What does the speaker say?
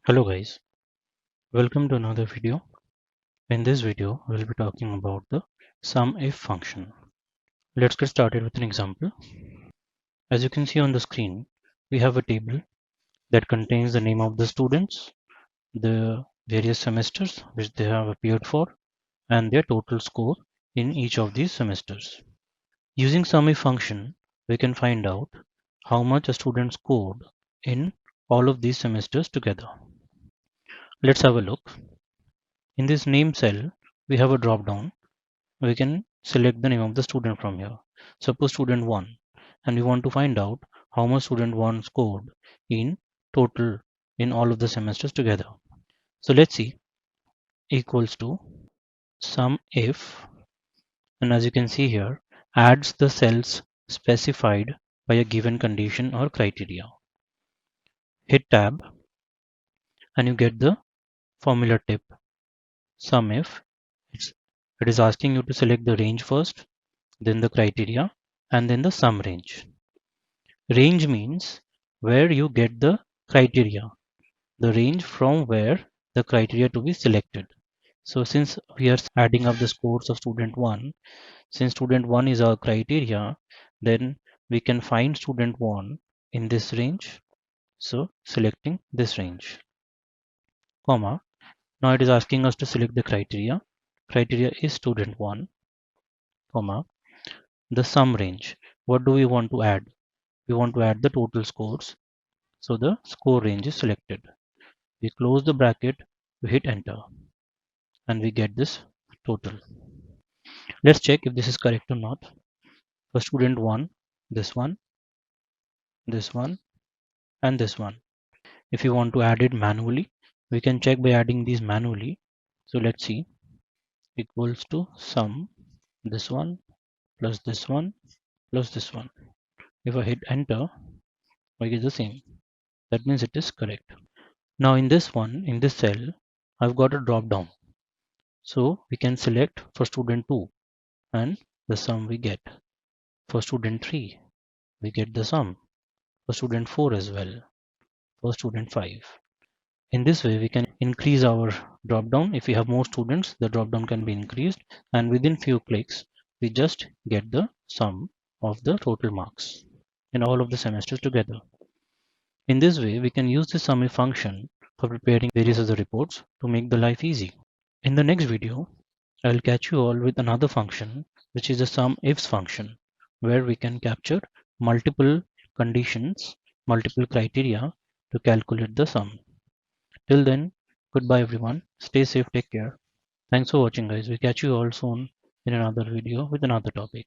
Hello guys, welcome to another video. In this video, we'll be talking about the SUMIF function. Let's get started with an example. As you can see on the screen, we have a table that contains the name of the students, the various semesters which they have appeared for, and their total score in each of these semesters. Using SUMIF function, we can find out how much a student scored in all of these semesters together. Let's have a look. In this name cell, we have a drop down. We can select the name of the student from here. Suppose student 1, and we want to find out how much student 1 scored in total in all of the semesters together. So let's see, equals to sum if, and as you can see here, adds the cells specified by a given condition or criteria. Hit tab and you get the formula tip. Sum if, it is asking you to select the range first, then the criteria, and then the sum range. Range means where you get the criteria, the range from where the criteria to be selected. So since we are adding up the scores of student 1, since student 1 is our criteria, then we can find student 1 in this range. So selecting this range, comma. Now it is asking us to select the criteria. Criteria is student 1, comma. The sum range. What do we want to add? We want to add the total scores. So the score range is selected. We close the bracket, we hit enter, and we get this total. Let's check if this is correct or not. For student 1, this one, this one, and this one. If you want to add it manually, we can check by adding these manually. So let's see, equals to sum this one plus this one plus this one. If I hit enter, I get the same. That means it is correct. Now in this one, in this cell, I've got a drop down. So we can select for student 2 and the sum we get. For student 3, we get the sum. For student 4 as well. For student 5. In this way, we can increase our drop down. If we have more students, the drop down can be increased, and within few clicks, we just get the sum of the total marks in all of the semesters together. In this way, we can use the SUMIF function for preparing various other reports to make the life easy. In the next video, I'll catch you all with another function, which is the SUMIFs function, where we can capture multiple conditions, multiple criteria to calculate the sum. Till then, goodbye everyone. Stay safe, take care. Thanks for watching guys. We'll catch you all soon in another video with another topic.